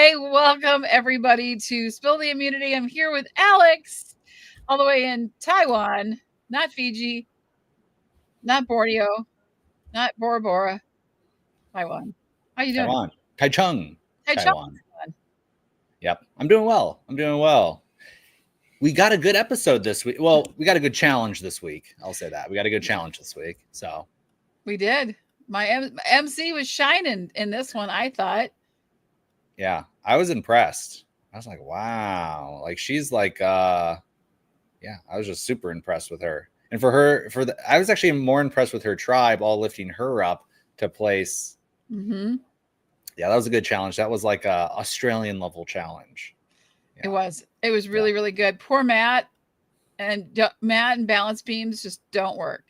Hey, welcome everybody to Spill the ImmuniTEA. I'm here with Alex, all the way in Taiwan, not Fiji, not Borneo, not Bora Bora, Taiwan. How you doing? Taiwan. Taichung, Taichung. Taiwan. Yep. I'm doing well. We got a good episode this week. Well, we got a good challenge this week. I'll say that. We got a good challenge this week. So we did. My MC was shining in this one, I thought. Yeah, I was impressed. I was like, wow. Like she's like I was just super impressed with her. And I was actually more impressed with her tribe all lifting her up to place. Mm-hmm. Yeah, that was a good challenge. That was like a Australian level challenge. Yeah. It was really, really good. Poor Matt and balance beams just don't work.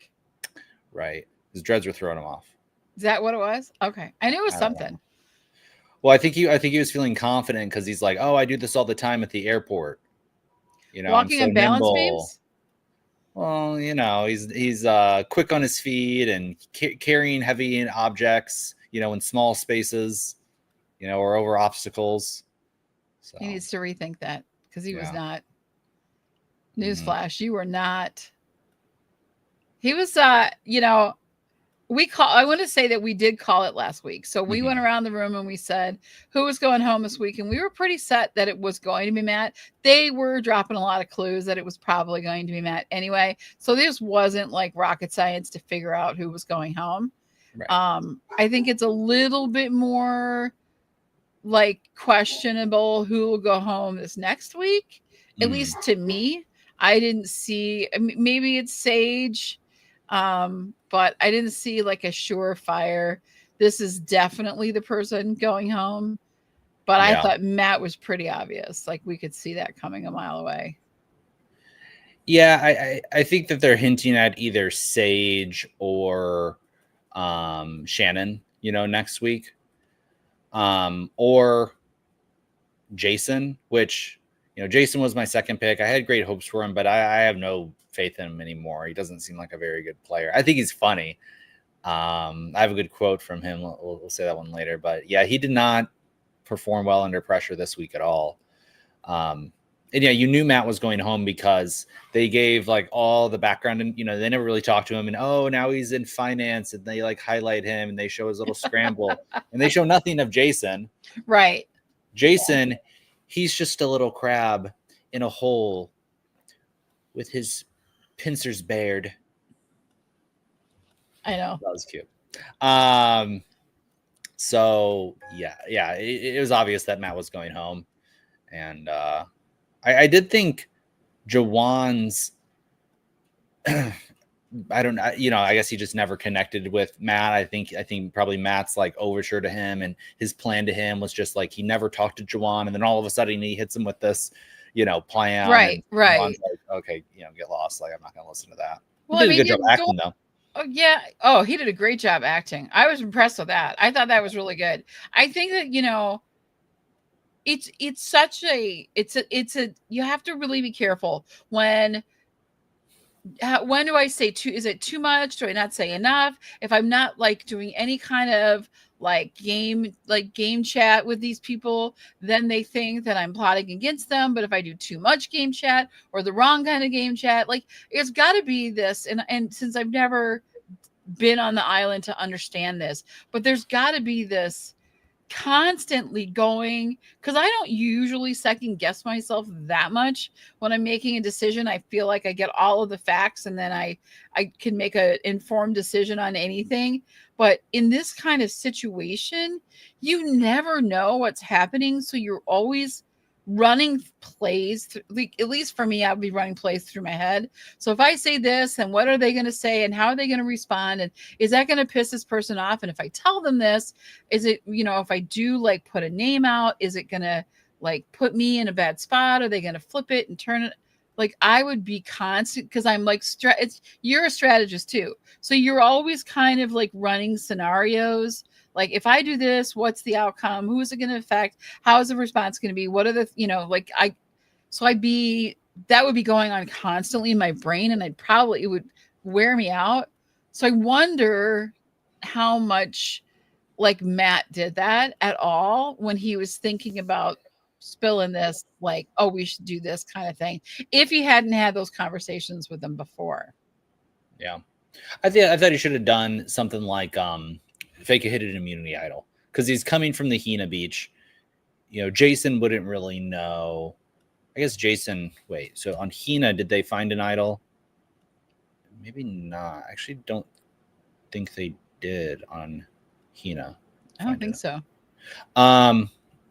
Right. His dreads were throwing him off. Is that what it was? Okay. I knew it was something. Well, I think he was feeling confident because he's like, oh, I do this all the time at the airport. Walking I'm so on balance nimble. beams? Well, he's quick on his feet and carrying heavy objects, in small spaces, or over obstacles. So he needs to rethink that because he was not. Newsflash, you were not. He was, I want to say that we did call it last week. So we went around the room and we said who was going home this week. And we were pretty set that it was going to be Matt. They were dropping a lot of clues that it was probably going to be Matt anyway. So this wasn't like rocket science to figure out who was going home. Right. I think it's a little bit more like questionable who will go home this next week. At least to me, I didn't see, maybe it's Sage. But I didn't see like a surefire. This is definitely the person going home. But I thought Matt was pretty obvious. Like we could see that coming a mile away. Yeah, I think that they're hinting at either Sage or Shannon, next week. Or Jason, which, Jason was my second pick. I had great hopes for him, but I have no faith in him anymore. He doesn't seem like a very good player. I think he's funny. I have a good quote from him. We'll say that one later. But yeah, he did not perform well under pressure this week at all. And yeah, you knew Matt was going home because they gave like all the background and, they never really talked to him and, oh, now he's in finance and they like highlight him and they show his little scramble and they show nothing of Jason. Right. Jason, he's just a little crab in a hole with his pincers bared. I know. That was cute. So yeah, it was obvious that Matt was going home. And I did think Jawan's I don't know, I guess he just never connected with Matt. I think probably Matt's like overture to him and his plan to him was just like he never talked to Jawan and then all of a sudden he hits him with this, plan. Right. Like, okay, get lost. Like I'm not gonna listen to that. Well, he did a good job acting though. Oh yeah. Oh, he did a great job acting. I was impressed with that. I thought that was really good. I think that, it's such a you have to really be careful when do I say too? Is it too much? Do I not say enough? If I'm not like doing any kind of like game chat with these people, then they think that I'm plotting against them. But if I do too much game chat or the wrong kind of game chat, like it's got to be this. And since I've never been on the island to understand this, but there's got to be this constantly going, because I don't usually second guess myself that much when I'm making a decision. I feel like I get all of the facts and then I can make an informed decision on anything. But in this kind of situation, you never know what's happening. So you're always running plays, at least for me, I'll be running plays through my head. So if I say this, and what are they going to say and how are they going to respond? And is that going to piss this person off? And if I tell them this, is it, if I do like put a name out, is it going to like put me in a bad spot? Are they going to flip it and turn it? Like I would be constant because I'm like, you're a strategist too. So you're always kind of like running scenarios. Like if I do this, what's the outcome? Who is it going to affect? How is the response going to be? What are the, that would be going on constantly in my brain and it would wear me out. So I wonder how much like Matt did that at all when he was thinking about spilling this, like, oh, we should do this kind of thing, if he hadn't had those conversations with them before. Yeah. I thought he should have done something like fake a hidden immunity idol, because he's coming from the Hina beach. Jason wouldn't really know. I guess Jason. Wait, so on Hina, did they find an idol? Maybe not. I actually don't think they did on Hina. I don't think so.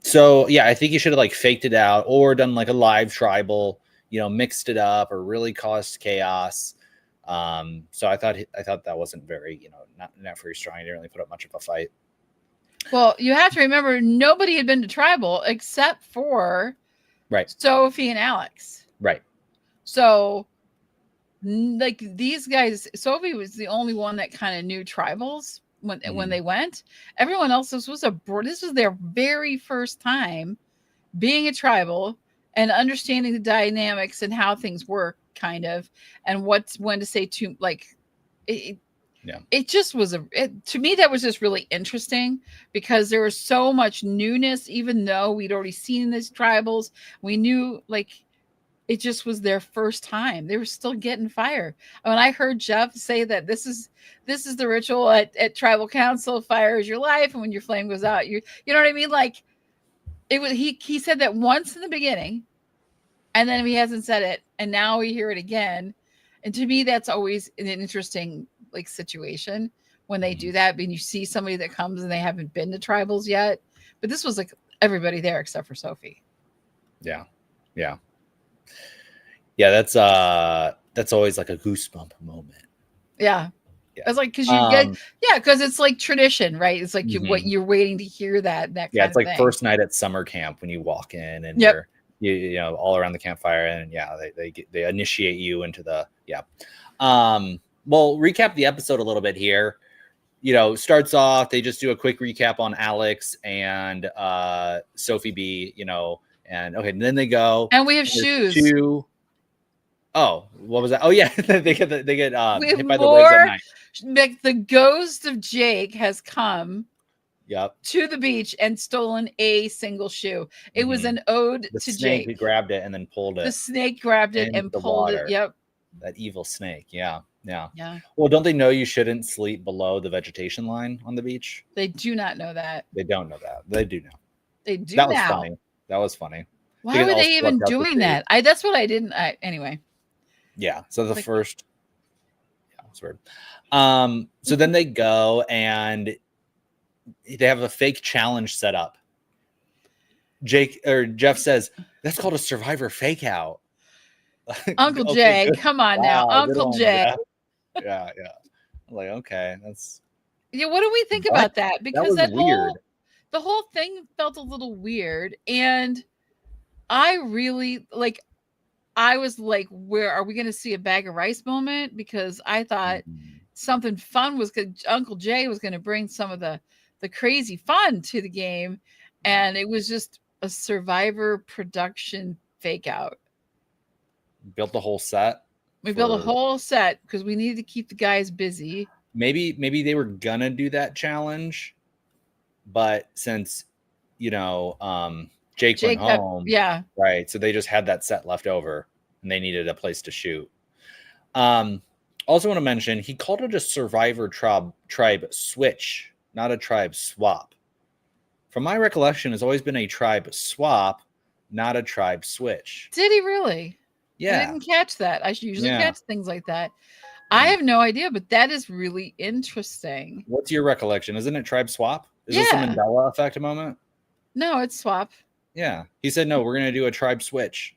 So yeah, I think you should have like faked it out or done like a live tribal, mixed it up or really caused chaos. So I thought that wasn't very, not very strong. He didn't really put up much of a fight. Well, you have to remember, nobody had been to tribal except for Sophie and Alex. Right. So like these guys, Sophie was the only one that kind of knew tribals when they went. Everyone else, this was their very first time being a tribal and understanding the dynamics and how things work, kind of, and when to say to, like, it just was to me, that was just really interesting because there was so much newness, even though we'd already seen these tribals. We knew, like, it just was their first time. They were still getting fire. When I heard Jeff say that this is the ritual at tribal council, fire is your life, and when your flame goes out, you know what I mean? Like, it was, he said that once in the beginning, and then he hasn't said it, and now we hear it again. And to me, that's always an interesting, like, situation when they do that. When you see somebody that comes and they haven't been to tribals yet, but this was like everybody there except for Sophie. Yeah. That's always like a goosebump moment. Yeah. It's like, because you get, because it's like tradition, right? It's like what you're waiting to hear that kind it's like thing. First night at summer camp when you walk in and you're all around the campfire, and they initiate you into the well, recap the episode a little bit here. Starts off, they just do a quick recap on Alex and Sophie B, and okay, and then they go, and we have shoes. Oh, what was that? Oh yeah, they get hit by the waves at night. Like, the ghost of Jake has come to the beach and stolen a single shoe. It was an ode to snake. Jake. He grabbed it and then pulled it. The snake grabbed it and pulled it. Yep. That evil snake. Yeah. Well, don't they know you shouldn't sleep below the vegetation line on the beach? They do not know that. They don't know that. They do know. They do that now. That was funny. Why were they even doing that? That's what I didn't. Anyway. Yeah. So the first. Yeah, it's weird. So then they go and they have a fake challenge set up. Jeff says that's called a survivor fake out. Uncle Jay, come on now, Uncle Jay. Yeah. I'm like, okay, that's. Yeah, what do we think about that? Because that was weird. The whole thing felt a little weird, and I really I was like, where are we going to see a bag of rice moment? Because I thought something fun was good. Uncle Jay was going to bring some of the crazy fun to the game, and it was just a Survivor production fake out. Built the whole set. We built a whole set because we needed to keep the guys busy. Maybe they were gonna do that challenge, but since Jake went home, right. So they just had that set left over, and they needed a place to shoot. Also want to mention he called it a Survivor tribe switch, not a tribe swap. From my recollection, has always been a tribe swap, not a tribe switch. Did he really? Yeah. I didn't catch that. I usually catch things like that. I have no idea, but that is really interesting. What's your recollection? Isn't it tribe swap? Is this a Mandela effect moment? No, it's swap. Yeah. He said, no, we're going to do a tribe switch.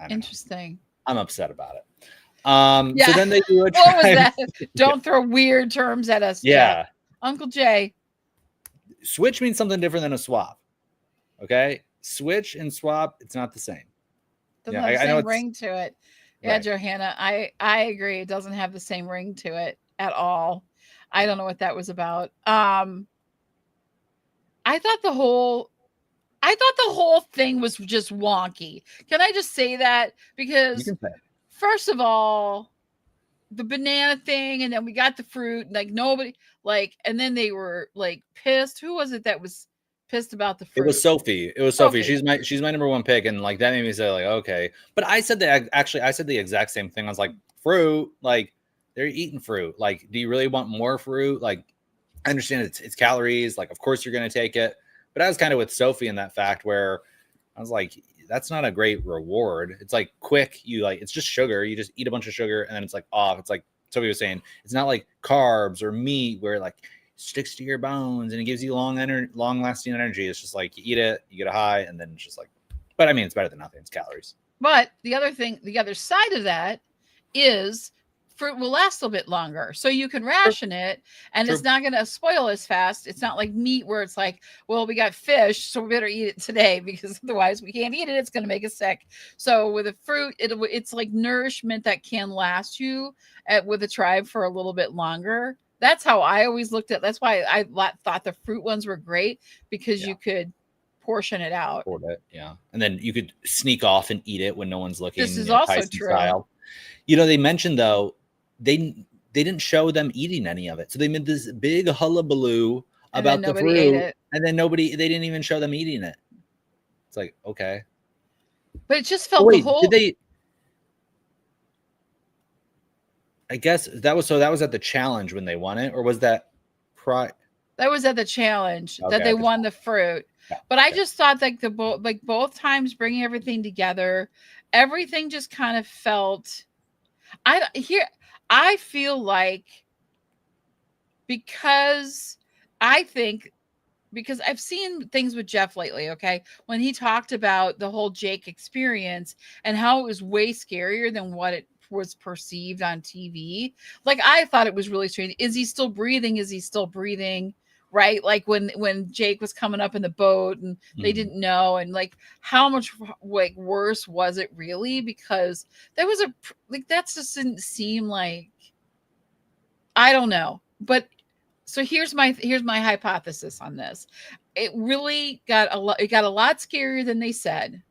Interesting. I'm upset about it. So then they do a tribe. What was that? Don't throw weird terms at us. Yeah. Jeff. Uncle Jay. Switch means something different than a swap. Okay? Switch and swap, it's not the same. Doesn't have the same ring to it. Yeah, right. Johanna, I agree. It doesn't have the same ring to it at all. I don't know what that was about. I thought the whole thing was just wonky. Can I just say that? Because first of all, the banana thing, and then we got the fruit, and like nobody like, and then they were like pissed. Who was it that was pissed about the It fruit? was Sophie. It was Sophie. Sophie. She's my number one pick, and like that made me say like, okay. But I said that actually, I said the exact same thing. I was like, fruit, like they're eating fruit. Like, do you really want more fruit? Like, I understand it's calories. Like, of course you're gonna take it. But I was kind of with Sophie in that fact where I was like, that's not a great reward. It's like quick. You like, it's just sugar. You just eat a bunch of sugar, and then it's like off. It's like Sophie was saying, it's not like carbs or meat where like sticks to your bones and it gives you long lasting energy. It's just like you eat it, you get a high, and then it's just like, but I mean, it's better than nothing. It's calories. But the other side of that is fruit will last a bit longer. So you can ration it and True. it's not going to spoil as fast. It's not like meat where it's like, well, we got fish, so we better eat it today because otherwise we can't eat it. It's going to make us sick. So with a fruit, it's like nourishment that can last you with a tribe for a little bit longer. That's how I always looked at. That's why I thought the fruit ones were great, because you could portion it out. Yeah, and then you could sneak off and eat it when no one's looking. This is also Tyson true. Style. They mentioned though they didn't show them eating any of it, so they made this big hullabaloo about the fruit, and then they didn't even show them eating it. It's like, okay, but it just felt the whole. Did they? I guess that was at the challenge when they won it, or was that that was at the challenge that they won the fruit. Yeah, but I just thought like both times bringing everything together, everything just kind of felt. I feel like because I've seen things with Jeff lately, okay? When he talked about the whole Jake experience and how it was way scarier than what it was perceived on TV. Like, I thought it was really strange. Is he still breathing? Is he still breathing? Right? Like when Jake was coming up in the boat and they didn't know, and like how much like worse was it really? Because there was that just didn't seem like, I don't know. But so here's my hypothesis on this. It really got a lot scarier than they said.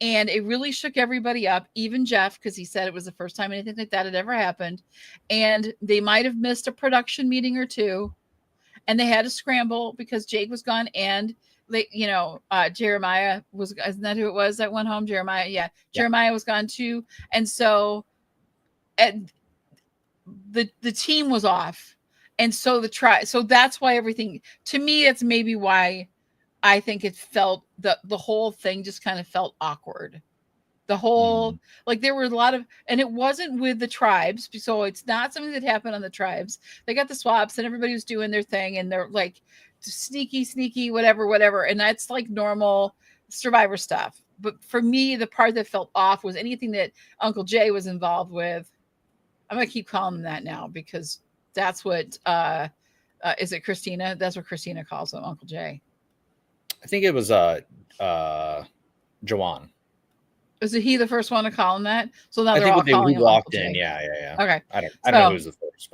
And it really shook everybody up, even Jeff, because he said it was the first time anything like that had ever happened. And they might have missed a production meeting or two. And they had to scramble because Jake was gone. And they, Jeremiah was, isn't that who it was that went home? Jeremiah. Yeah. Jeremiah was gone too. And so the team was off. And so so that's why everything, to me, it's maybe why I think it felt the whole thing just kind of felt awkward. The whole, like there were a lot of, and it wasn't with the tribes. So it's not something that happened on the tribes. They got the swaps and everybody was doing their thing and they're like sneaky, whatever. And that's like normal Survivor stuff. But for me, the part that felt off was anything that Uncle Jay was involved with. I'm going to keep calling him that now because that's what, is it Christina? That's what Christina calls him, Uncle Jay. I think it was Jawan. Was he the first one to call him that? So now they're all calling him walked Uncle in. Jay. Yeah. Okay. I don't know who's the first,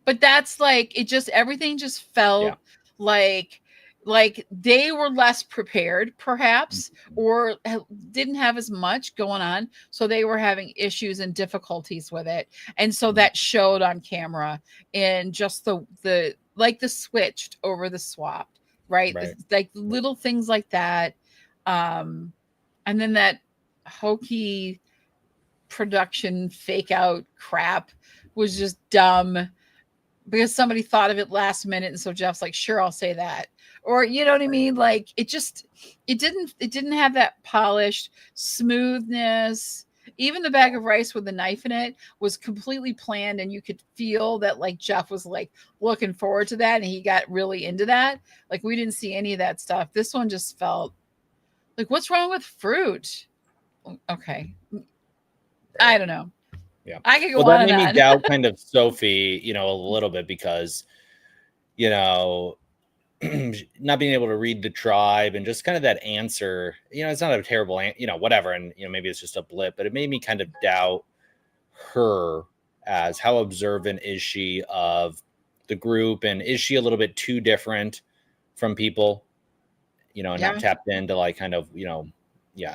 but that's like, it just, everything just felt like they were less prepared perhaps, or didn't have as much going on. So they were having issues and difficulties with it. And so that showed on camera, and just the switched over the swap, right? Like little things like that. And then that hokey production fake out crap was just dumb because somebody thought of it last minute. And so Jeff's like, sure, I'll say that. Or, you know what I mean? Like it didn't have that polished smoothness. Even the bag of rice with the knife in it was completely planned. And you could feel that like Jeff was like looking forward to that. And he got really into that. Like we didn't see any of that stuff. This one just felt like, what's wrong with fruit? Okay. I don't know. Yeah. I could go on. Well, that made me doubt kind of Sophie, a little bit because, not being able to read the tribe and just kind of that answer, it's not a terrible, whatever. And, maybe it's just a blip, but it made me kind of doubt her as how observant is she of the group, and is she a little bit too different from people, and not tapped into like kind of,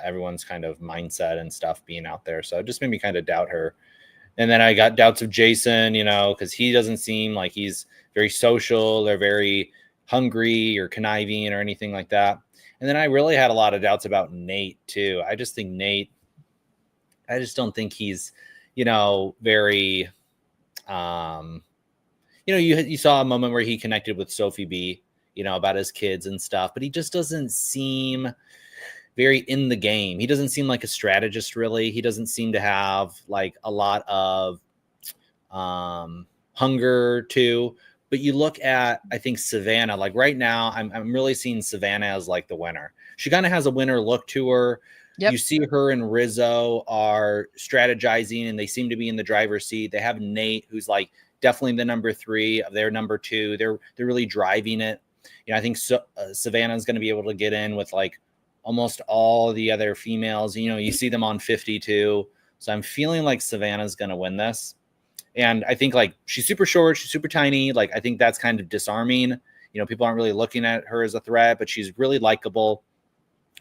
everyone's kind of mindset and stuff being out there. So it just made me kind of doubt her. And then I got doubts of Jason, you know, because he doesn't seem like he's very social or very hungry or conniving or anything like that. And then I really had a lot of doubts about Nate too. I just think Nate, I just don't think he's, you know, very, you know, you saw a moment where he connected with Sophie B, you know, about his kids and stuff, but he just doesn't seem very in the game. He doesn't seem like a strategist, really. He doesn't seem to have like a lot of hunger too. But you look at, I think, Savannah, like right now, I'm really seeing Savannah as like the winner. She kind of has a winner look to her. Yep. You see her and Rizzo are strategizing and they seem to be in the driver's seat. They have Nate, who's like definitely the number 3 of their number 2. They're really driving it. You know, I think Savannah's going to be able to get in with like almost all the other females. You know, you see them on 52. So I'm feeling like Savannah's going to win this. And I think like she's super short, she's super tiny. Like I think that's kind of disarming. You know, people aren't really looking at her as a threat, but she's really likable.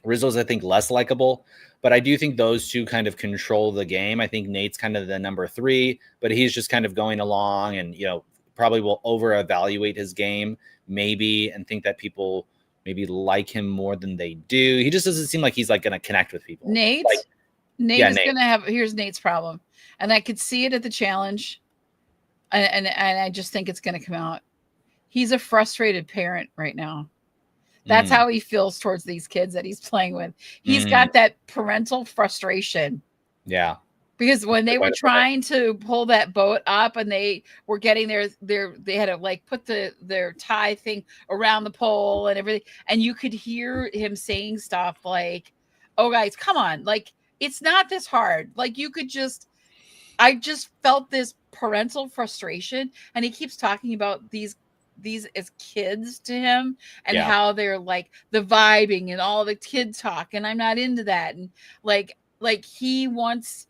Rizzo's, I think, less likable, but I do think those two kind of control the game. I think Nate's kind of the number 3, but he's just kind of going along and, you know, probably will over evaluate his game maybe and think that people maybe like him more than they do. He just doesn't seem like he's like going to connect with people. Nate is going to have, here's Nate's problem. And I could see it at the challenge. And I just think it's going to come out. He's a frustrated parent right now. That's how he feels towards these kids that he's playing with. He's got that parental frustration. Yeah. Because when they were trying to pull that boat up and they were getting they had to like put their tie thing around the pole and everything. And you could hear him saying stuff like, oh guys, come on. Like, it's not this hard. Like I just felt this parental frustration. And he keeps talking about these as kids to him and how they're like the vibing and all the kid talk. And I'm not into that. And like he wants,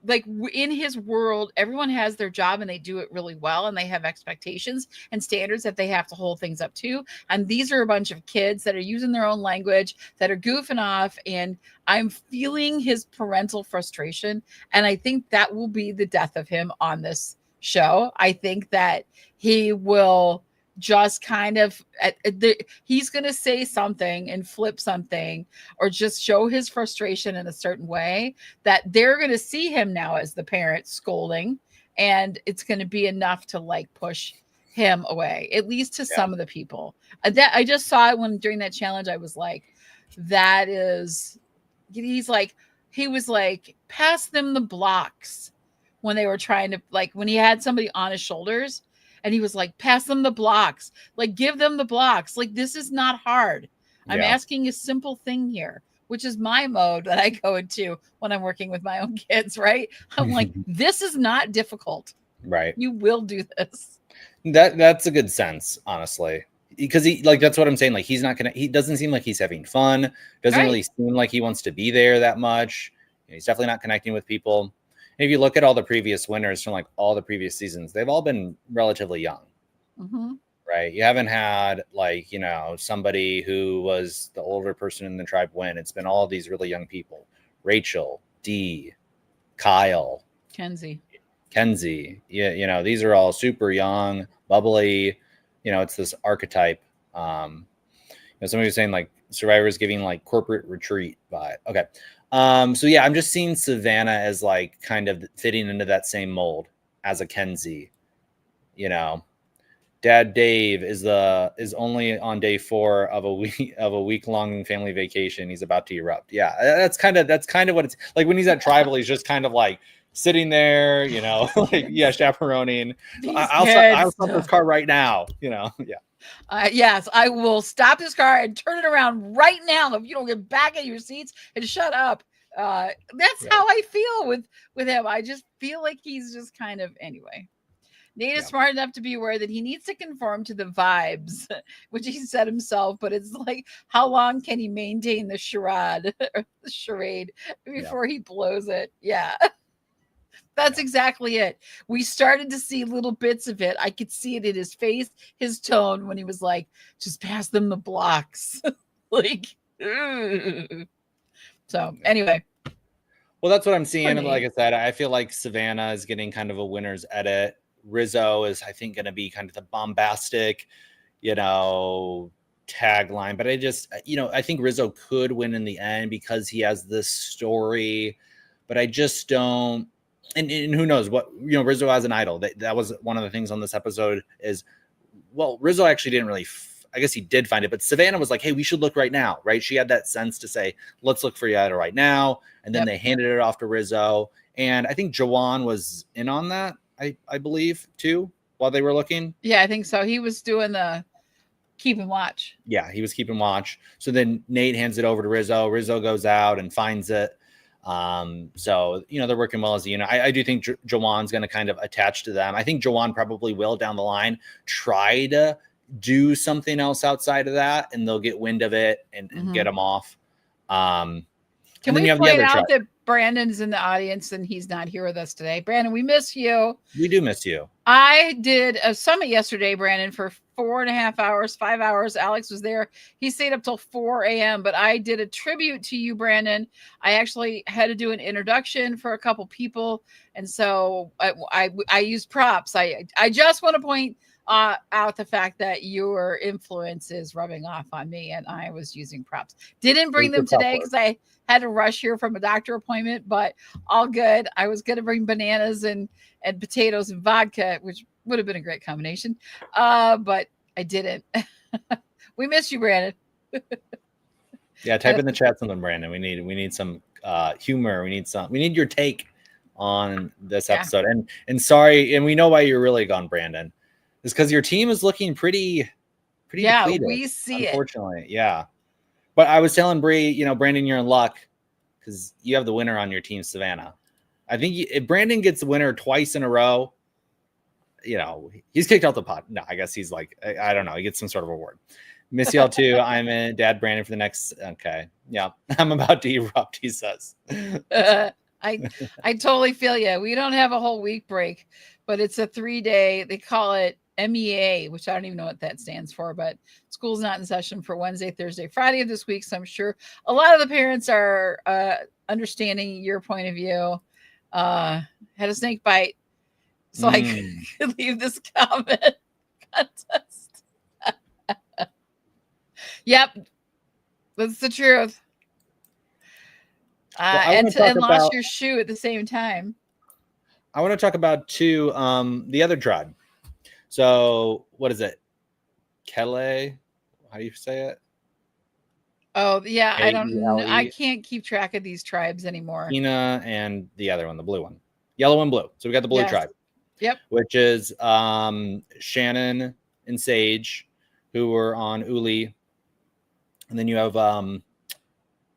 like in his world, everyone has their job and they do it really well. And they have expectations and standards that they have to hold things up to. And these are a bunch of kids that are using their own language, that are goofing off. And I'm feeling his parental frustration. And I think that will be the death of him on this show. I think that he will just kind of he's going to say something and flip something or just show his frustration in a certain way that they're going to see him now as the parent scolding, and it's going to be enough to like push him away, at least to some of the people. That I just saw it during that challenge. I was like, that is, he was like, pass them the blocks when they were trying to, like, when he had somebody on his shoulders and he was like, pass them the blocks, like, give them the blocks. Like, this is not hard. I'm asking a simple thing here, which is my mode that I go into when I'm working with my own kids, right? I'm like, this is not difficult. Right. You will do this. That's a good sense, honestly. Because he, like, that's what I'm saying. Like, he doesn't seem like he's having fun. Doesn't really seem like he wants to be there that much. He's definitely not connecting with people. And if you look at all the previous winners from like all the previous seasons, they've all been relatively young, right? You haven't had like, you know, somebody who was the older person in the tribe win. It's been all these really young people: Rachel, Dee, Kyle, Kenzie. Yeah, you know, these are all super young, bubbly. You know, it's this archetype. You know, somebody was saying like Survivor's giving like corporate retreat vibe. Okay. So yeah, I'm just seeing Savannah as like kind of fitting into that same mold as a Kenzie. You know, Dad Dave is only on day 4 of a week long family vacation. He's about to erupt. Yeah, that's kind of what it's like when he's at tribal. He's just kind of like sitting there, you know, like chaperoning. I'll stop this car right now. You know, yes, I will stop this car and turn it around right now if you don't get back in your seats and shut up. That's how I feel with him. I just feel like he's just kind of, anyway. Nate is smart enough to be aware that he needs to conform to the vibes, which he said himself, but it's like, how long can he maintain the charade before he blows it? Yeah. That's exactly it. We started to see little bits of it. I could see it in his face, his tone, when he was like, just pass them the blocks. Like, so anyway. Well, that's what I'm seeing. And Nate. like I said, I feel like Savannah is getting kind of a winner's edit. Rizzo is, I think, going to be kind of the bombastic, tagline. But I think Rizzo could win in the end because he has this story. But I just don't. And who knows what, Rizzo has an idol. That was one of the things on this episode is, well, Rizzo actually didn't really, I guess he did find it, but Savannah was like, hey, we should look right now, right? She had that sense to say, let's look for your idol right now. And then they handed it off to Rizzo. And I think Jawan was in on that, I believe, too, while they were looking. Yeah, I think so. He was doing the keeping watch. Yeah, he was keeping watch. So then Nate hands it over to Rizzo. Rizzo goes out and finds it. So, they're working well as a unit. I do think Jawan's going to kind of attach to them. I think Jawan probably will down the line try to do something else outside of that, and they'll get wind of it and get them off. Can we point out that Brandon's in the audience and he's not here with us today? Brandon, we miss you. We do miss you. I did a summit yesterday, Brandon, for 4.5 hours, 5 hours. Alex was there. He stayed up till 4 a.m., but I did a tribute to you, Brandon. I actually had to do an introduction for a couple people. And so I used props. I just want to point out the fact that your influence is rubbing off on me, and I was using props. Didn't bring them today because I had to rush here from a doctor appointment, but all good. I was going to bring bananas and potatoes and vodka, which would have been a great combination. But I didn't. We miss you, Brandon. Yeah, type in the chat something, Brandon. We need some humor. We need your take on this episode. And sorry, and we know why you're really gone, Brandon. It's because your team is looking pretty depleted. We see unfortunately. Yeah. But I was telling Bree, Brandon, you're in luck because you have the winner on your team, Savannah. I think if Brandon gets the winner twice in a row, he's kicked out the pot. No, I guess he's like, I don't know. He gets some sort of award. Miss y'all too. I'm in Dad Brandon for the next. Okay. Yeah. I'm about to erupt, he says. I totally feel you. We don't have a whole week break, but it's a 3-day, they call it MEA, which I don't even know what that stands for, but school's not in session for Wednesday, Thursday, Friday of this week. So I'm sure a lot of the parents are understanding your point of view. Had a snake bite, so I could leave this comment contest. Yep, that's the truth. And lost your shoe at the same time. I want to talk about too the other tribe. So what is it? Kele? How do you say it? Oh yeah, I don't know. I can't keep track of these tribes anymore. Ina and the other one, the blue one, yellow and blue. So we got the blue tribe. Yep. Which is Shannon and Sage, who were on Uli, and then you have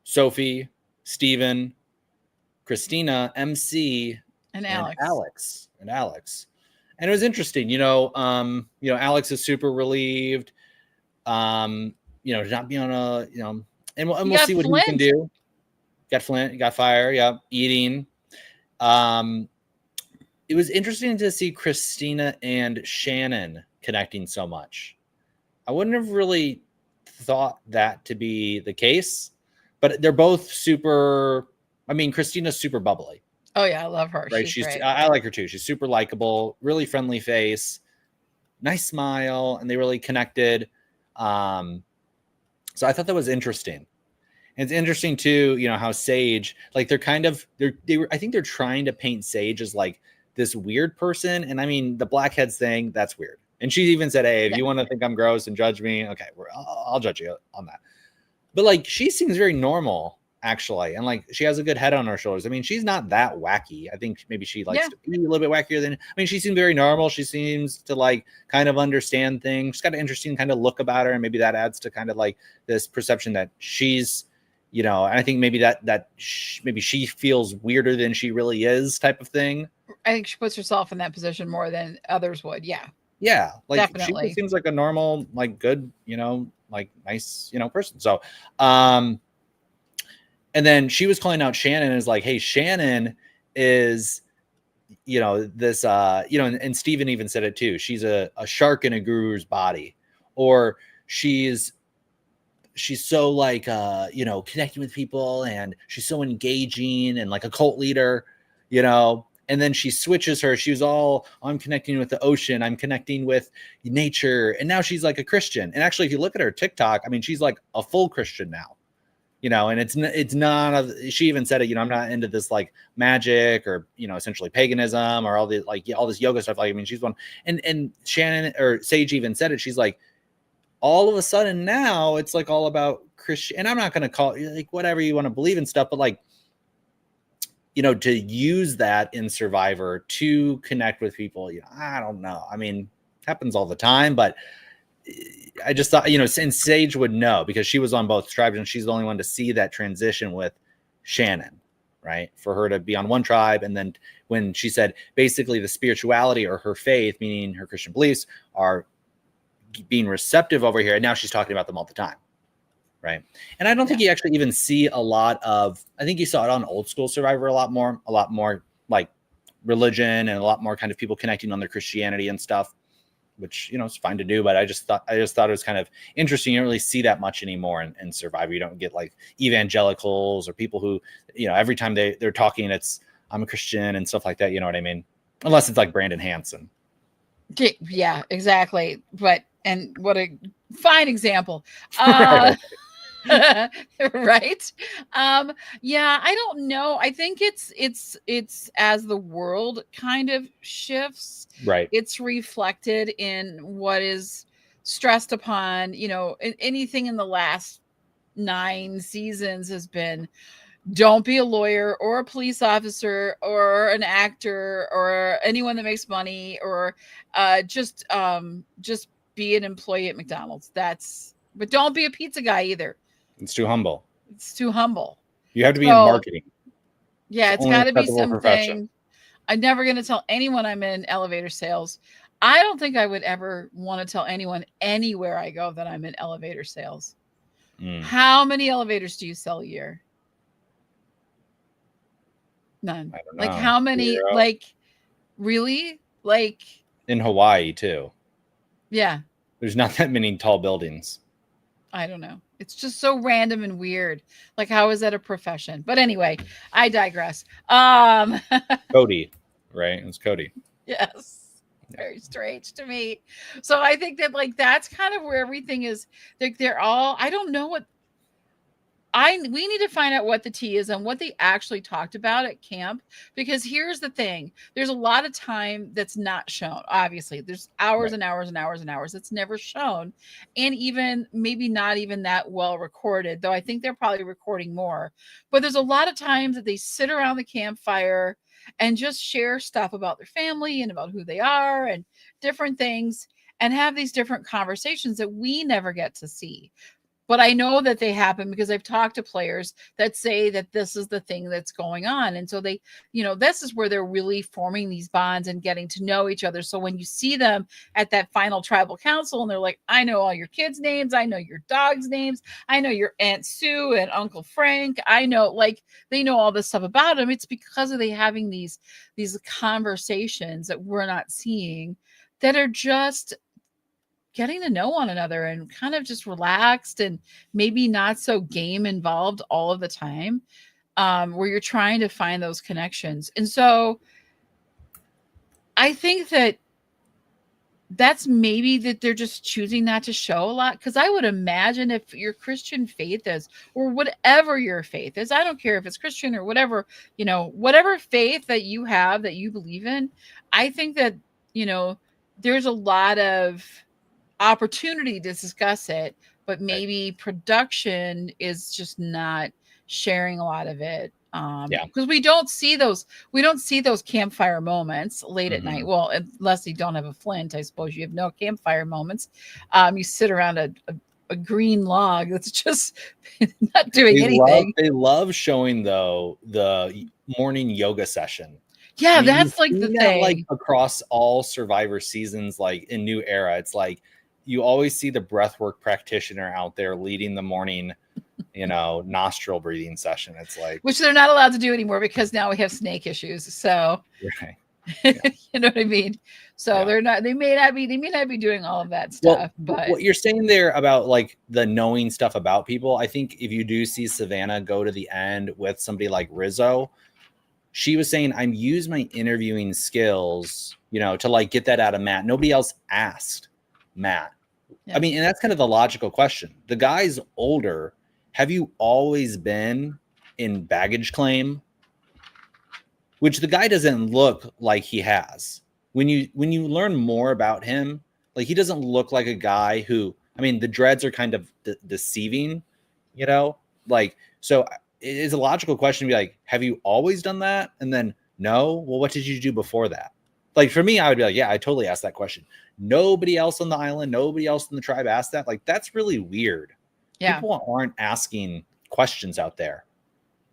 Sophie, Steven, Christina, MC, and Alex. And it was interesting, Alex is super relieved, to not be on a, and we'll see what he can do. Got Flint, got Fire, yeah, eating. It was interesting to see Christina and Shannon connecting so much. I wouldn't have really thought that to be the case, but they're both super. I mean, Christina's super bubbly. Oh yeah, I love her. Right, she's I like her too. She's super likable, really friendly face, nice smile, and they really connected. So I thought that was interesting. And it's interesting too, how Sage, like I think they're trying to paint Sage as like this weird person. And I mean, the blackheads thing, that's weird. And she even said, hey, if you want to think I'm gross and judge me, okay, I'll judge you on that. But like, she seems very normal, actually. And like, she has a good head on her shoulders. I mean, she's not that wacky. I think maybe she likes to be a little bit wackier than, she seems very normal. She seems to like kind of understand things. She's got an interesting kind of look about her. And maybe that adds to kind of like this perception that she's, and I think maybe maybe she feels weirder than she really is type of thing. I think she puts herself in that position more than others would. Yeah. Yeah. Like definitely. She seems like a normal, like good, like nice, person. So, and then she was calling out Shannon as like, hey, Shannon is, this, and Steven even said it too. She's a shark in a guru's body, or she's she's so like connecting with people, and she's so engaging and like a cult leader, and then she switches she was all, I'm connecting with the ocean, I'm connecting with nature, and now she's like a Christian. And actually, if you look at her TikTok, I mean, she's like a full Christian now, and it's not she even said it, I'm not into this like magic or essentially paganism or all the like all this yoga stuff. Like, I mean, she's one, and Shannon or Sage even said it, she's like, all of a sudden now it's like all about Christian, and I'm not going to call it like whatever you want to believe in stuff, but like, to use that in Survivor to connect with people, I don't know. I mean, it happens all the time, but I just thought, and Sage would know because she was on both tribes, and she's the only one to see that transition with Shannon, right? For her to be on one tribe, and then when she said basically the spirituality or her faith, meaning her Christian beliefs, are being receptive over here, and now she's talking about them all the time, right? And I don't think you actually even see a lot of, I think you saw it on old school Survivor a lot more like religion, and a lot more kind of people connecting on their Christianity and stuff, which it's fine to do, but I just thought it was kind of interesting. You don't really see that much anymore in Survivor. You don't get like evangelicals or people who every time they're talking, it's I'm a Christian and stuff like that, you know what I mean? Unless it's like Brandon Hansen. Yeah, exactly. But and what a fine example. Right. Yeah, I don't know. I think it's as the world kind of shifts, right, it's reflected in what is stressed upon, anything in the last 9 seasons has been, don't be a lawyer or a police officer or an actor or anyone that makes money, or just be an employee at McDonald's. But don't be a pizza guy either. It's too humble. You have to be in marketing. Yeah, it's got to be something. I'm never going to tell anyone I'm in elevator sales. I don't think I would ever want to tell anyone anywhere I go that I'm in elevator sales. How many elevators do you sell a year? None. I don't know. Like how many? 0. Like really? Like in Hawaii too. Yeah. There's not that many tall buildings. I don't know. It's just so random and weird. Like, how is that a profession? But anyway, I digress. Cody, right? It's Cody. Yes. Very strange to me. So I think that like that's kind of where everything is. Like they're all, I don't know what we need to find out what the tea is and what they actually talked about at camp, because here's the thing. There's a lot of time that's not shown. Obviously, there's hours and hours and hours and hours that's never shown, and even maybe not even that well recorded, though I think they're probably recording more. But there's a lot of times that they sit around the campfire and just share stuff about their family and about who they are and different things, and have these different conversations that we never get to see. But I know that they happen because I've talked to players that say that this is the thing that's going on. And so they, this is where they're really forming these bonds and getting to know each other. So when you see them at that final tribal council and they're like, I know all your kids' names, I know your dogs' names, I know your Aunt Sue and Uncle Frank, I know, like, they know all this stuff about them. It's because of they having these conversations that we're not seeing, that are just getting to know one another and kind of just relaxed and maybe not so game involved all of the time, where you're trying to find those connections. And so I think that that's maybe that they're just choosing not to show a lot. Because I would imagine if your Christian faith is, or whatever your faith is, I don't care if it's Christian or whatever, whatever faith that you have, that you believe in, I think that, there's a lot of opportunity to discuss it, but maybe production is just not sharing a lot of it, because we don't see those campfire moments late at night. Well, unless you don't have a flint, I suppose you have no campfire moments. You sit around a green log that's just not doing anything. They love showing though the morning yoga session. Yeah, that's like the thing. Like across all Survivor seasons, like in New Era, it's like you always see the breathwork practitioner out there leading the morning, nostril breathing session. It's like, which they're not allowed to do anymore because now we have snake issues. So, right. Yeah. You know what I mean? So Yeah. they may not be doing all of that Well, stuff, but what you're saying there about like the knowing stuff about people, I think if you do see Savannah go to the end with somebody like Rizzo, she was saying, I'm use my interviewing skills, you know, to like get that out of Matt. Nobody else asked Matt. yeah. I mean, and that's kind of the logical question. The guy's older. Have you always been in baggage claim? Which the guy doesn't look like he has. When you learn more about him, like he doesn't look like a guy who, I mean, the dreads are kind of deceiving, you know? Like, so it is a logical question to be like, have you always done that? And then, no. Well, what did you do before that? Like for me, I would be like, yeah, I totally asked that question. Nobody else on the island, nobody else in the tribe asked that. Like, that's really weird. Yeah. People aren't asking questions out there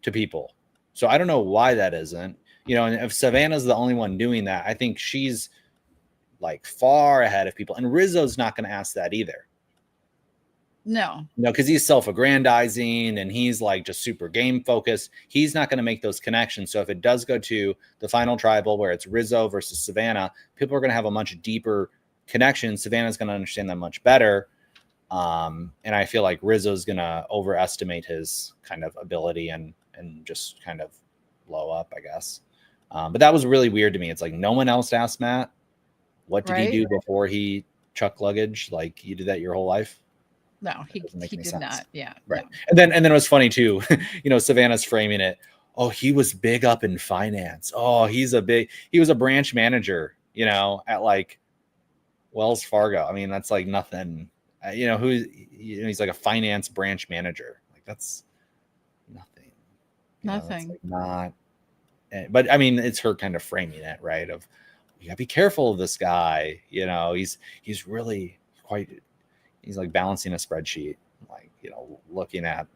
to people. So I don't know why that isn't. You know, and if Savannah's the only one doing that, I think she's like far ahead of people. And Rizzo's not going to ask that either. No. No, because he's self-aggrandizing and he's like just super game focused. He's not going to make those connections. So if it does go to the final tribal where it's Rizzo versus Savannah, people are going to have a much deeper connection. Savannah's going to understand them much better. And I feel like Rizzo's going to overestimate his kind of ability and just kind of blow up, I guess. But that was really weird to me. It's like no one else asked Matt, what did he do before he chucked luggage? Like you did that your whole life? No, he did sense. Not. Yeah. Right. No. And then it was funny too. You know, Savannah's framing it. Oh, he was big up in finance. Oh, he was a branch manager, you know, at like Wells Fargo. I mean, that's like nothing, you know, he's like a finance branch manager. Like that's nothing. Nothing. Like not, but I mean, it's her kind of framing it, right? Of you gotta be careful of this guy. You know, he's really quite. He's like balancing a spreadsheet, like, you know, looking at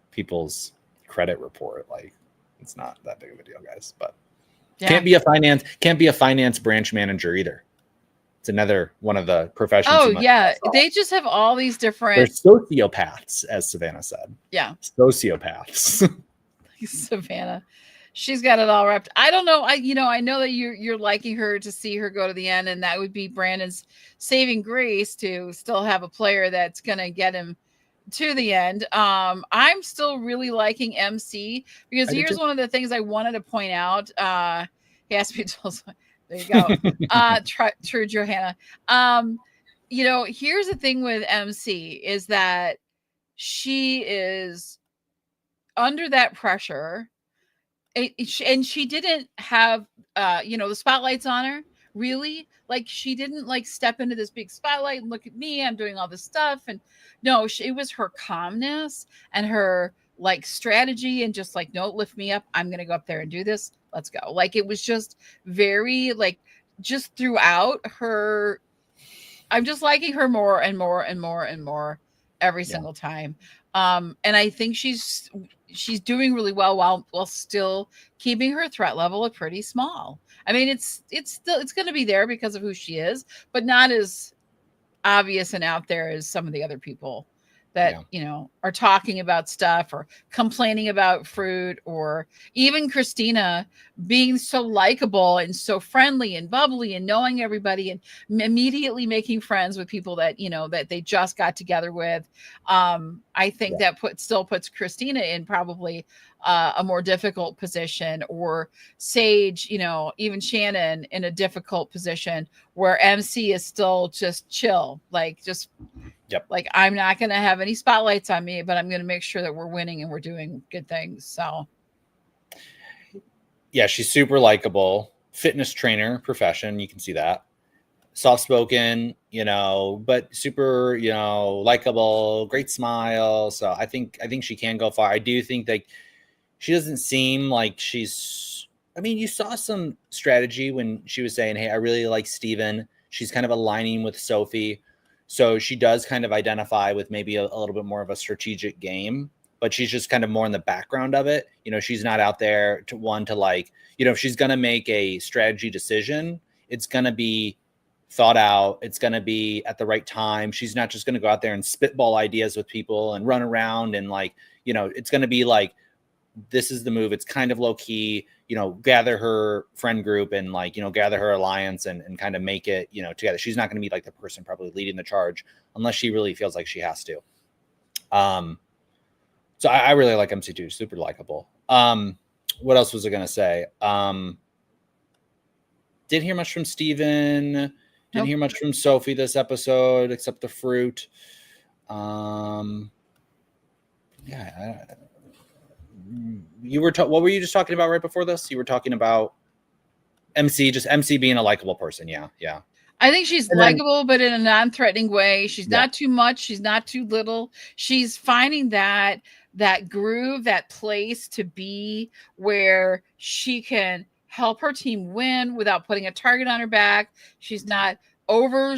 people's credit report. Like it's not that big of a deal, guys. But can't be a finance branch manager either. It's another one of the professions. Oh yeah, they just have all these different. They're sociopaths, as Savannah said. Yeah, sociopaths. Savannah, she's got it all wrapped. I don't know. I know that you're liking her to see her go to the end, and that would be Brandon's saving grace to still have a player that's gonna get him to the end. I'm still really liking MC because here's one of the things I wanted to point out. He asked me to. There you go. True, Johanna. You know, here's the thing with MC is that she is under that pressure. And she didn't have, the spotlights on her. Really, like she didn't like step into this big spotlight and look at me. I'm doing all this stuff, and no, it was her calmness and her like strategy and just like, no, lift me up. I'm gonna go up there and do this. Let's go. Like it was just very like just throughout her. I'm just liking her more and more and more and more every single time. And I think she's doing really well while still keeping her threat level pretty small. I mean, it's going to be there because of who she is, but not as obvious and out there as some of the other people that are talking about stuff or complaining about fruit, or even Christina being so likable and so friendly and bubbly and knowing everybody and immediately making friends with people that that they just got together with. I think that still puts Christina in probably a more difficult position, or Sage, even Shannon in a difficult position, where MC is still just chill, like just like, I'm not going to have any spotlights on me, but I'm going to make sure that we're winning and we're doing good things. So yeah, she's super likable, fitness trainer profession. You can see that. Soft-spoken, but super, likable, great smile. So I think she can go far. I do think that she doesn't seem like you saw some strategy when she was saying, hey, I really like Steven. She's kind of aligning with Sophie. So she does kind of identify with maybe a little bit more of a strategic game, but she's just kind of more in the background of it. She's not out there to like, if she's going to make a strategy decision, it's going to be thought out. It's going to be at the right time. She's not just going to go out there and spitball ideas with people and run around and like, it's going to be like this is the move. It's kind of low key, gather her friend group and like, gather her alliance and kind of make it, together. She's not going to be like the person probably leading the charge unless she really feels like she has to. So I really like MC2, super likable. What else was I going to say? Didn't hear much from Steven. Didn't hear much from Sophie this episode, except the fruit. Yeah. What were you just talking about right before this? You were talking about MC being a likable person. Yeah. I think she's likable, but in a non-threatening way. She's not too much. She's not too little. She's finding that groove, that place to be where she can help her team win without putting a target on her back. She's not over,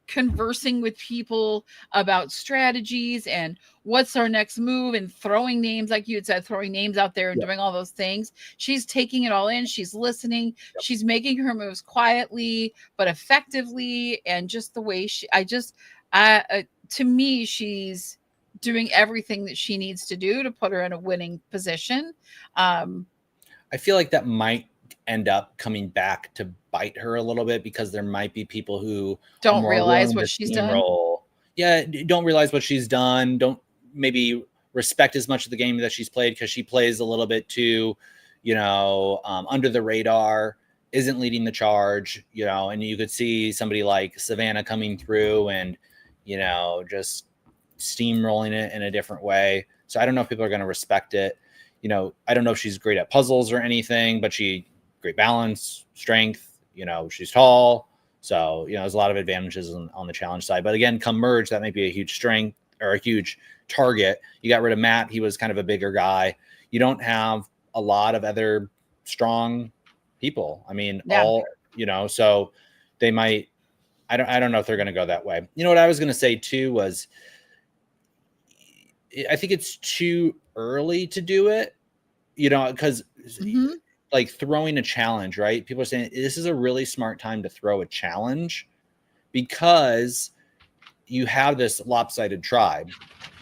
conversing with people about strategies and what's our next move and throwing names, like you had said, throwing names out there and doing all those things. She's taking it all in. She's listening. She's making her moves quietly but effectively, and just the way to me, she's doing everything that she needs to do to put her in a winning position. I feel like that might end up coming back to bite her a little bit, because there might be people who don't realize what she's done. Don't realize what she's done. Don't maybe respect as much of the game that she's played, because she plays a little bit too, under the radar, isn't leading the charge, and you could see somebody like Savannah coming through and, just steamrolling it in a different way. So I don't know if people are going to respect it. I don't know if she's great at puzzles or anything, but great balance, strength, she's tall. So, there's a lot of advantages on the challenge side. But again, come merge, that might be a huge strength or a huge target. You got rid of Matt. He was kind of a bigger guy. You don't have a lot of other strong people. I mean, so they might, I don't know if they're going to go that way. What I was going to say too was, I think it's too early to do it, because like throwing a challenge, right? People are saying this is a really smart time to throw a challenge, because you have this lopsided tribe,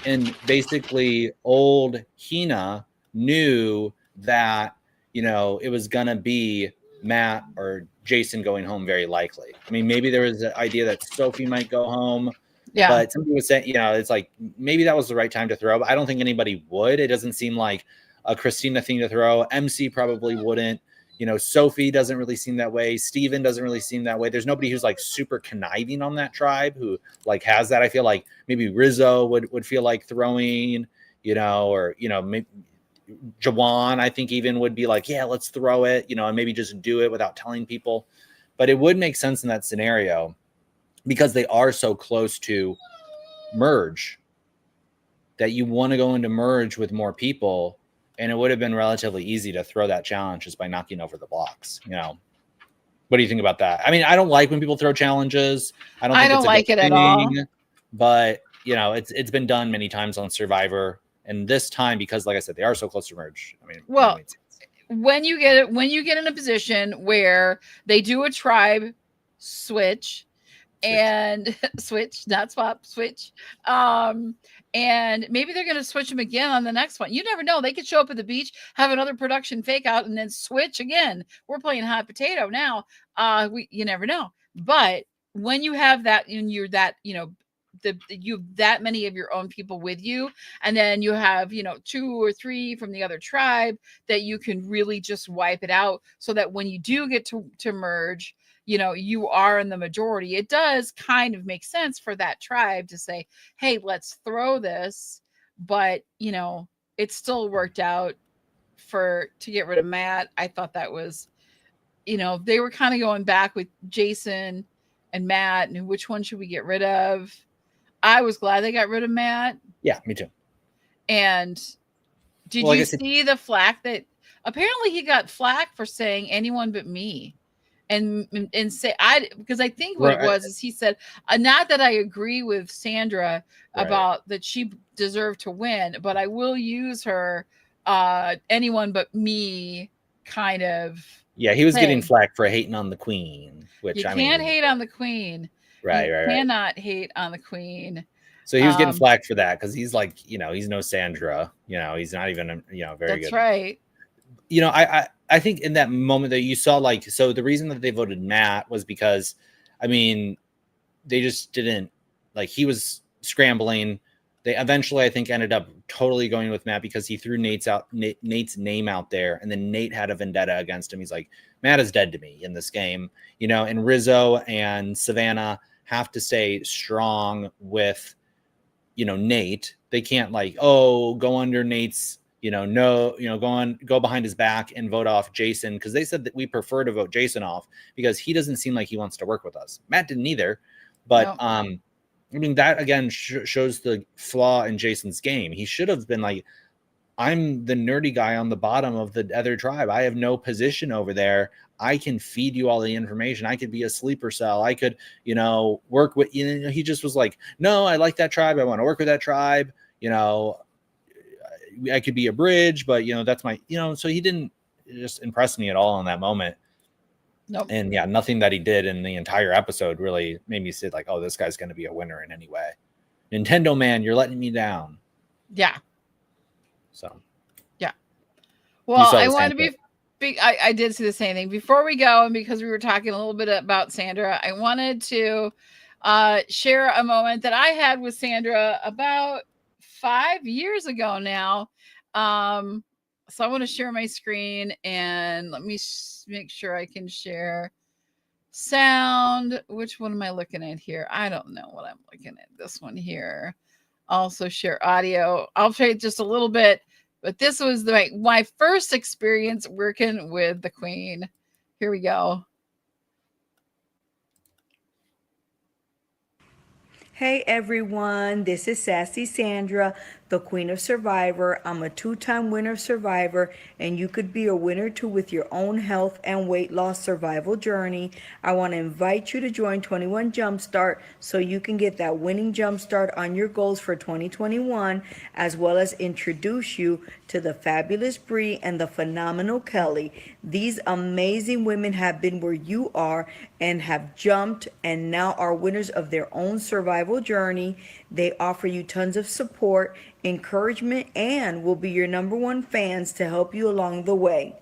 and basically old Hina knew that, it was going to be Matt or Jason going home very likely. I mean, maybe there was an idea that Sophie might go home. Yeah. But somebody was saying, it's like maybe that was the right time to throw, but I don't think anybody would. It doesn't seem like a Christina thing to throw. MC probably wouldn't. Sophie doesn't really seem that way. Steven doesn't really seem that way. There's nobody who's like super conniving on that tribe who like has that. I feel like maybe Rizzo would feel like throwing, or, maybe Jawan, I think even would be like, yeah, let's throw it, and maybe just do it without telling people. But it would make sense in that scenario, because they are so close to merge, that you want to go into merge with more people. And it would have been relatively easy to throw that challenge just by knocking over the blocks. What do you think about that? I mean, I don't like when people throw challenges. I don't like it at all. But it's been done many times on Survivor, and this time, because like I said, they are so close to merge. I mean, well, when you get in a position where they do a tribe switch. And switch, not swap, switch. And maybe they're going to switch them again on the next one. You never know. They could show up at the beach, have another production fake out, and then switch again. We're playing hot potato now. You never know. But when you have that, and you're that, you have that many of your own people with you, and then you have 2 or 3 from the other tribe, that you can really just wipe it out, so that when you do get to merge, you are in the majority. It does kind of make sense for that tribe to say, hey, let's throw this. But, it still worked out to get rid of Matt. I thought that was, they were kind of going back with Jason and Matt, and which one should we get rid of? I was glad they got rid of Matt. Yeah, me too. And did you see the flack that apparently he got flack for saying anyone but me? And say because I think what it was is he said, not that I agree with Sandra about that she deserved to win, but I will use her anyone but me kind of. Yeah, he was getting flack for hating on the queen, which you can't hate on the queen. Right. Cannot hate on the queen. So he was getting flack for that because he's like, he's no Sandra. He's not even, very That's good. right. I think in that moment that you saw, like, so the reason that they voted Matt was because, I mean, they just didn't, like, he was scrambling. They eventually, I think, ended up totally going with Matt because he threw Nate's name out there, and then Nate had a vendetta against him. He's like, Matt is dead to me in this game, and Rizzo and Savannah have to stay strong with, Nate. They can't go under Nate's, go behind his back and vote off Jason, because they said that we prefer to vote Jason off because he doesn't seem like he wants to work with us. Matt didn't either, but I mean, that again shows the flaw in Jason's game. He should have been like, I'm the nerdy guy on the bottom of the other tribe. I have no position over there. I can feed you all the information. I could be a sleeper cell. I could, work with, he just was like, no, I like that tribe. I want to work with that tribe. I could be a bridge, but that's my, so he didn't just impress me at all in that moment. Nope. And yeah, nothing that he did in the entire episode really made me say like, oh, this guy's going to be a winner in any way. Nintendo man, you're letting me down. Yeah. So. Yeah. Well, I want to be I did see the same thing. Before we go, and because we were talking a little bit about Sandra, I wanted to share a moment that I had with Sandra about 5 years ago now. So I want to share my screen, and let me make sure I can share sound. Which one am I looking at here? I don't know what I'm looking at. This one here. Also share audio. I'll show you just a little bit. But this was my first experience working with the Queen. Here we go. Hey everyone, this is Sassy Sandra, the Queen of Survivor. I'm a 2-time winner of Survivor, and you could be a winner too with your own health and weight loss survival journey. I want to invite you to join 21 Jumpstart so you can get that winning jumpstart on your goals for 2021, as well as introduce you to the fabulous Bree and the phenomenal Kelly. These amazing women have been where you are and have jumped and now are winners of their own survival journey. They offer you tons of support, encouragement, and will be your #1 fans to help you along the way.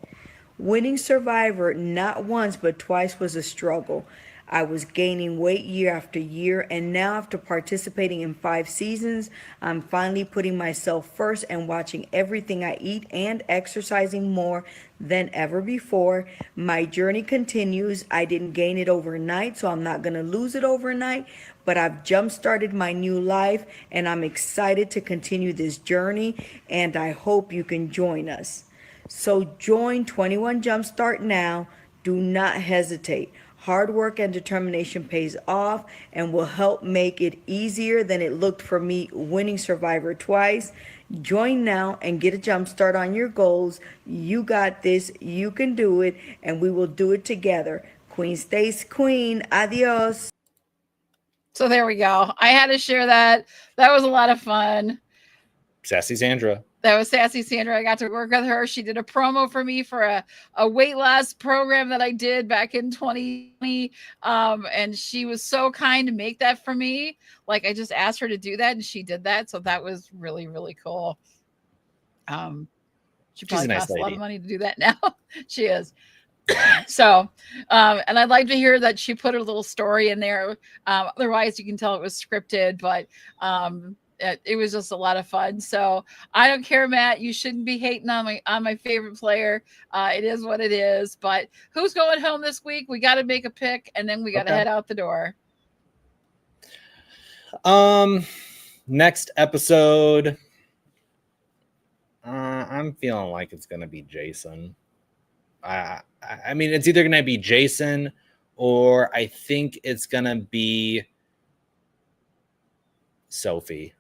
Winning Survivor not once but twice was a struggle. I was gaining weight year after year, and now after participating in 5 seasons, I'm finally putting myself first and watching everything I eat and exercising more than ever before. My journey continues. I didn't gain it overnight, so I'm not going to lose it overnight, but I've jump-started my new life, and I'm excited to continue this journey, and I hope you can join us. So join 21 Jumpstart now. Do not hesitate. Hard work and determination pays off and will help make it easier than it looked for me winning Survivor twice. Join now and get a jump start on your goals. You got this. You can do it, and we will do it together. Queen stays queen. Adios. So there we go. I had to share that. That was a lot of fun. Sassy Sandra. That was Sassy Sandra. I got to work with her. She did a promo for me for a weight loss program that I did back in 2020. And she was so kind to make that for me. Like, I just asked her to do that, and she did that. So that was really, really cool. She probably costs a lot of money to do that now. She is. So, and I'd like to hear that she put a little story in there. Otherwise, you can tell it was scripted, but it was just a lot of fun. So I don't care, Matt. You shouldn't be hating on my favorite player. It is what it is. But who's going home this week? We got to make a pick, and then we got to head out the door. Next episode, I'm feeling like it's gonna be Jason. I mean, it's either gonna be Jason or I think it's gonna be Sophie.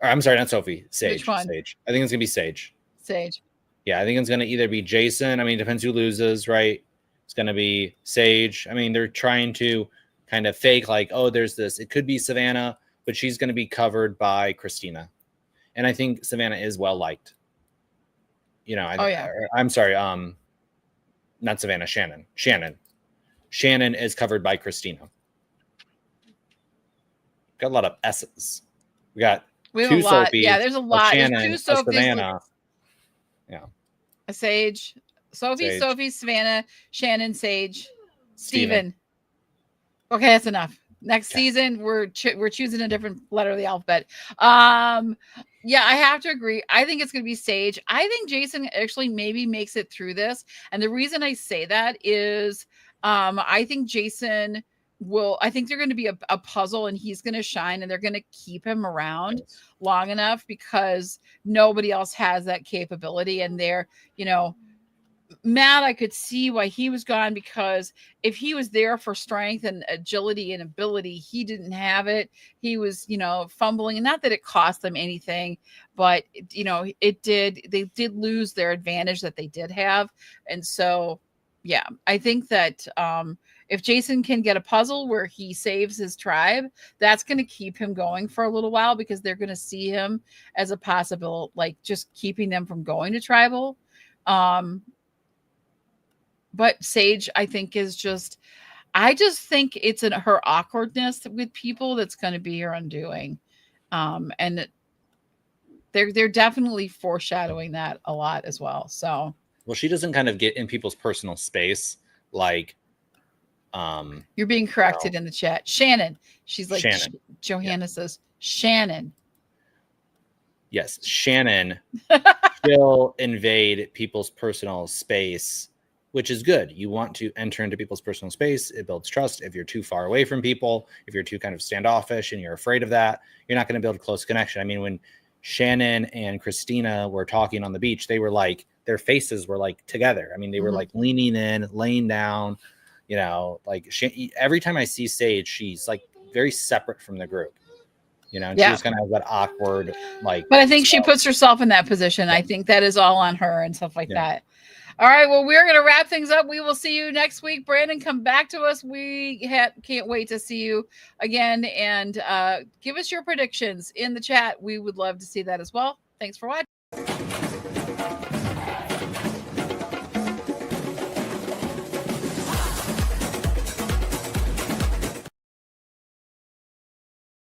Or, I'm sorry, not Sophie. Sage. Which one? Sage. I think it's gonna be Sage. Sage. Yeah, I think it's gonna either be Jason. I mean, it depends who loses, right? It's gonna be Sage. I mean, they're trying to kind of fake like, oh, there's this. It could be Savannah, but she's gonna be covered by Christina, and I think Savannah is well liked. I'm sorry. Not Savannah. Shannon is covered by Christina. Got a lot of S's. We got We have two a lot. Sophies, Yeah, there's a lot. There's Shannon, two Sophies, Savannah. Yeah. a Sage, Sage. Sophie, Savannah, Shannon, Sage, Steven. Steven. Okay, that's enough. Next Okay. season, we're choosing a different letter of the alphabet. Yeah, I have to agree. I think it's going to be Sage. I think Jason actually maybe makes it through this, and the reason I say that is, I think Jason will. I think they're going to be a puzzle, and he's going to shine, and they're going to keep him around Yes. long enough because nobody else has that capability, and they're, Matt, I could see why he was gone, because if he was there for strength and agility and ability, he didn't have it. He was, fumbling, and not that it cost them anything, but they did lose their advantage that they did have. And so, yeah, I think that if Jason can get a puzzle where he saves his tribe, that's going to keep him going for a little while, because they're going to see him as a possible, like, just keeping them from going to tribal. But Sage, I think, I just think it's her awkwardness with people that's going to be her undoing. And they're definitely foreshadowing that a lot as well. So, well, she doesn't kind of get in people's personal space. Like, you're being corrected in the chat. Shannon. She's like, Shannon. Johanna says, Shannon. Yes. Shannon will invade people's personal space, which is good. You want to enter into people's personal space. It builds trust. If you're too far away from people, if you're too kind of standoffish and you're afraid of that, you're not going to build a close connection. I mean, when Shannon and Christina were talking on the beach, they were like, their faces were like together. I mean, they were like leaning in, laying down, like every time I see Sage, she's like very separate from the group, and she just kind of has that awkward, like, but I think she puts herself in that position. I think that is all on her and stuff like that. All right, well, we're going to wrap things up. We will see you next week. Brandon, come back to us. We can't wait to see you again, and give us your predictions in the chat. We would love to see that as well. Thanks for watching.